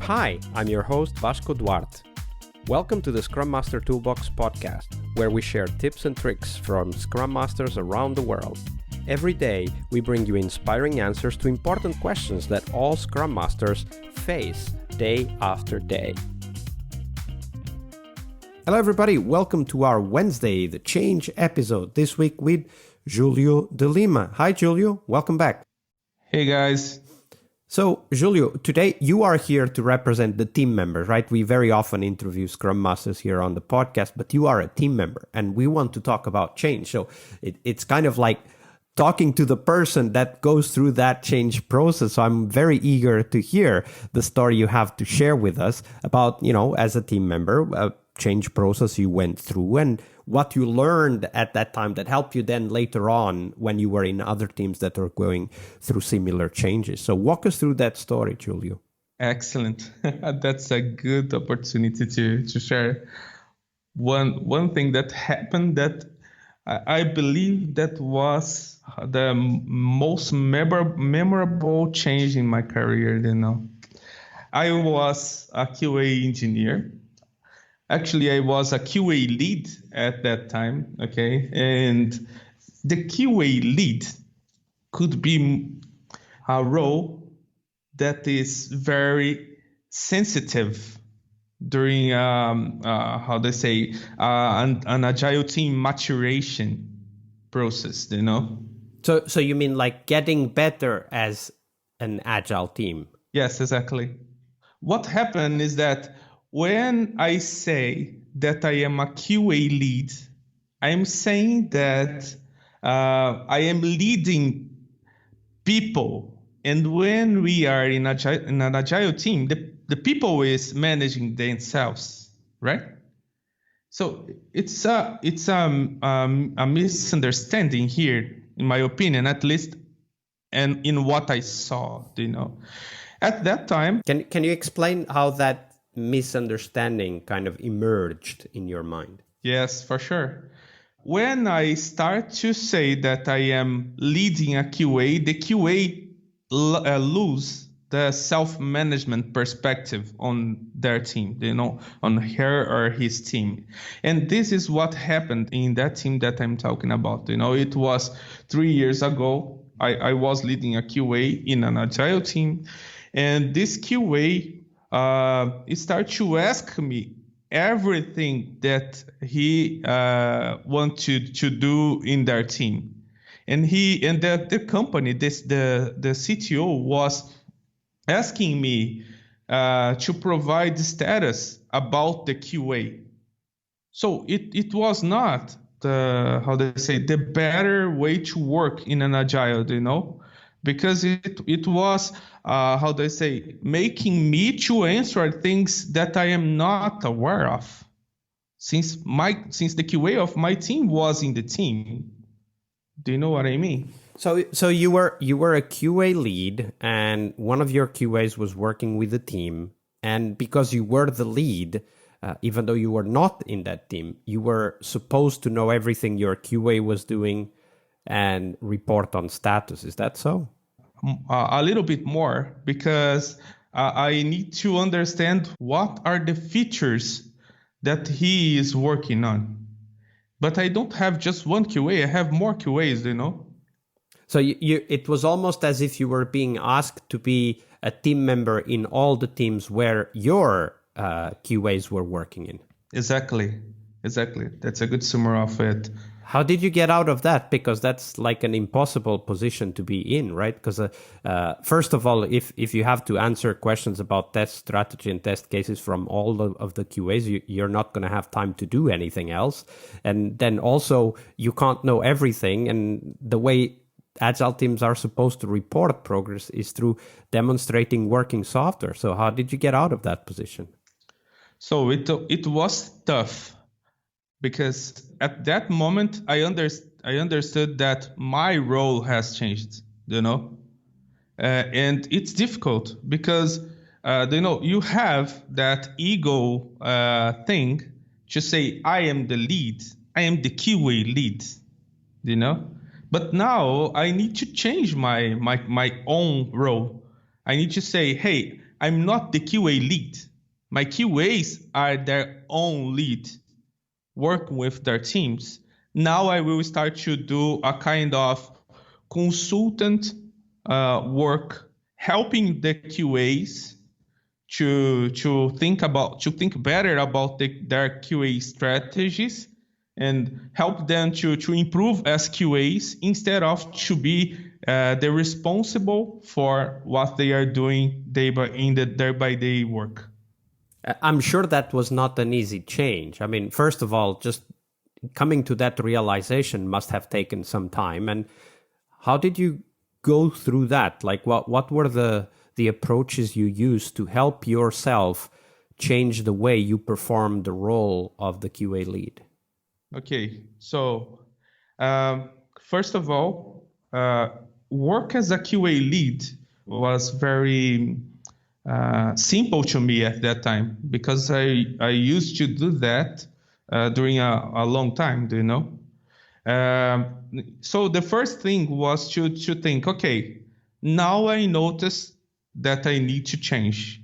Hi, I'm your host Vasco Duarte. Welcome to the Scrum Master Toolbox podcast, where we share tips and tricks from Scrum Masters around the world. Every day, we bring you inspiring answers to important questions that all Scrum Masters face day after day. Hello everybody, welcome to our Wednesday, the Change episode, this week with Julio de Lima. Hi Julio, welcome back. Hey guys. So Julio, today you are here to represent the team members, right? We very often interview Scrum Masters here on the podcast, but you are a team member and we want to talk about change. So it's kind of like talking to the person that goes through that change process. So I'm very eager to hear the story you have to share with us about, as a team member, change process you went through and what you learned at that time that helped you then later on when you were in other teams that are going through similar changes. So walk us through that story, Julio. Excellent. That's a good opportunity to share. One thing that happened that I believe that was the most memorable change in my career. I was a QA engineer. Actually, I was a QA lead at that time, okay? And the QA lead could be a role that is very sensitive during, an agile team maturation process, So you mean like getting better as an agile team? Yes, exactly. What happened is that when I say that I am a QA lead, I'm saying that I am leading people. And when we are in an agile team, the people is managing themselves, right? So it's a misunderstanding here, in my opinion, at least, and in what I saw, At that time. Can you explain how that misunderstanding kind of emerged in your mind? Yes, for sure. When I start to say that I am leading a QA, the QA lose the self-management perspective on their team, on her or his team. And this is what happened in that team that I'm talking about. It was 3 years ago. I was leading a QA in an agile team, and this QA start to ask me everything that he wanted to do in their team, and the company, the CTO was asking me to provide status about the QA. So it was not the better way to work in an agile, because it was making me to answer things that I am not aware of, since the QA of my team was in the team. Do you know what I mean? So you were a QA lead, and one of your QAs was working with the team, and because you were the lead, even though you were not in that team, you were supposed to know everything your QA was doing and report on status. Is that so? A little bit more, because I need to understand what are the features that he is working on. But I don't have just one QA, I have more QAs, So it was almost as if you were being asked to be a team member in all the teams where your QAs were working in. Exactly. That's a good summary of it. How did you get out of that? Because that's like an impossible position to be in, right? Because first of all, if you have to answer questions about test strategy and test cases from all of the QAs, you're not going to have time to do anything else. And then also you can't know everything. And the way agile teams are supposed to report progress is through demonstrating working software. So how did you get out of that position? So it was tough, because at that moment I understood that my role has changed, and it's difficult because you have that ego thing to say I am the lead, I am the QA lead, But now I need to change my own role. I need to say, hey, I'm not the QA lead. My QAs are their own lead, working with their teams. Now I will start to do a kind of consultant work, helping the QAs to think better about their QA strategies and help them to improve as QAs instead of to be the responsible for what they are doing day by day work. I'm sure that was not an easy change. I mean, first of all, just coming to that realization must have taken some time. And how did you go through that? Like, what were the approaches you used to help yourself change the way you perform the role of the QA lead? Okay, so first of all, work as a QA lead was very simple to me at that time because I used to do that during a long time, do you know? So the first thing was to think, okay, now I notice that I need to change.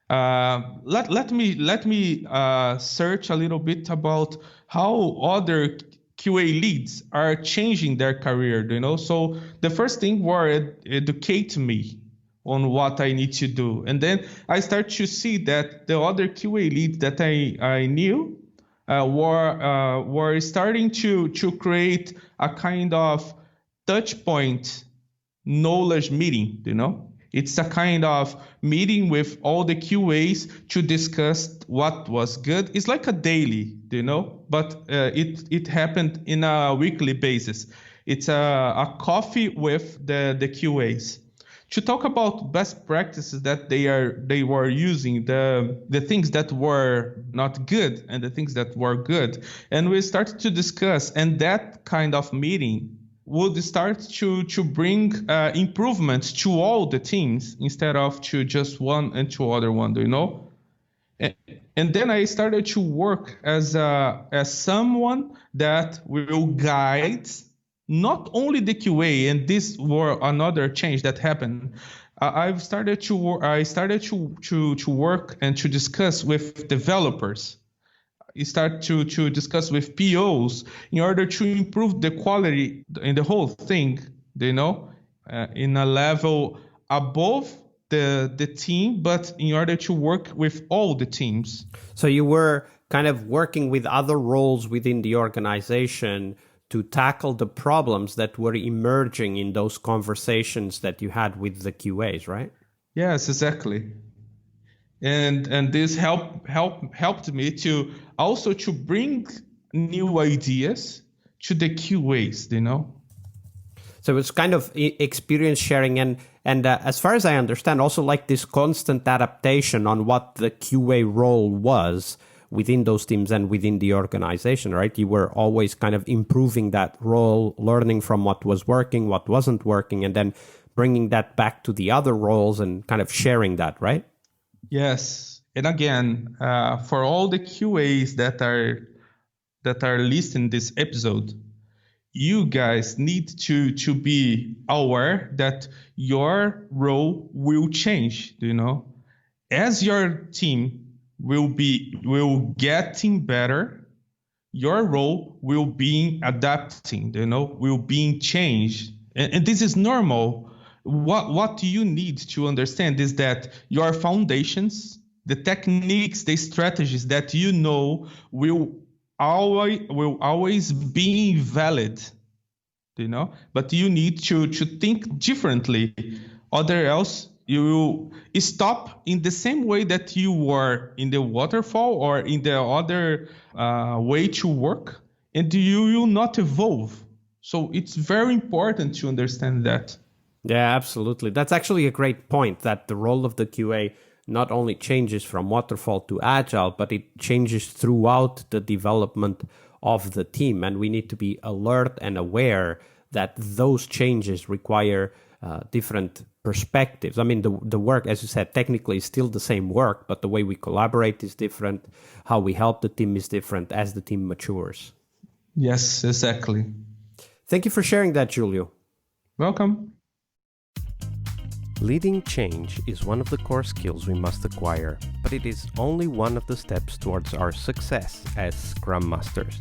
Let me search a little bit about how other QA leads are changing their career. You know, so the first thing was educate me on what I need to do, and then I start to see that the other QA leads that I knew were starting to create a kind of touch point knowledge meeting, you know? It's a kind of meeting with all the QAs to discuss what was good. It's like a daily, you know, but it happened in a weekly basis. It's a coffee with the QAs to talk about best practices that they were using, the things that were not good and the things that were good, and we started to discuss. And that kind of meeting would start to bring improvements to all the teams instead of to just one and to other one, you know. And then I started to work as someone that will guide not only the QA, and this were another change that happened. I started to work and to discuss with developers. Start to discuss with POs in order to improve the quality in the whole thing, you know, in a level above the team, but in order to work with all the teams. So you were kind of working with other roles within the organization to tackle the problems that were emerging in those conversations that you had with the QAs, right? Yes, exactly. And this helped me to also to bring new ideas to the QAs, you know. So it's kind of experience sharing, and as far as I understand, also like this constant adaptation on what the QA role was within those teams and within the organization, right? You were always kind of improving that role, learning from what was working, what wasn't working, and then bringing that back to the other roles and kind of sharing that, right? Yes, and again, for all the QAs that are listening this episode, you guys need to be aware that your role will change, you know. As your team will getting better, your role will be adapting, you know, will be changed. And this is normal. What you need to understand is that your foundations, the techniques, the strategies that you know will always be valid, you know, but you need to think differently, other else you will stop in the same way that you were in the waterfall or in the other way to work, and you will not evolve. So it's very important to understand that. Yeah, absolutely. That's actually a great point, that the role of the QA not only changes from waterfall to agile, but it changes throughout the development of the team. And we need to be alert and aware that those changes require different perspectives. I mean, the work, as you said, technically is still the same work, but the way we collaborate is different. How we help the team is different as the team matures. Yes, exactly. Thank you for sharing that, Julio. Welcome. Leading change is one of the core skills we must acquire, but it is only one of the steps towards our success as Scrum Masters.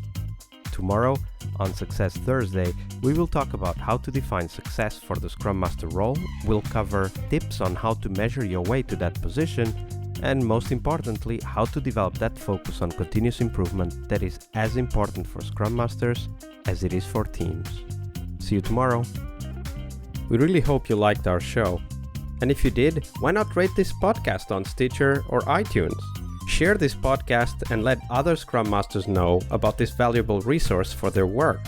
Tomorrow, on Success Thursday, we will talk about how to define success for the Scrum Master role, we'll cover tips on how to measure your way to that position, and most importantly, how to develop that focus on continuous improvement that is as important for Scrum Masters as it is for teams. See you tomorrow. We really hope you liked our show. And if you did, why not rate this podcast on Stitcher or iTunes? Share this podcast and let other Scrum Masters know about this valuable resource for their work.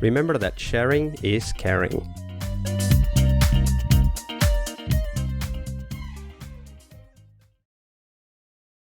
Remember that sharing is caring.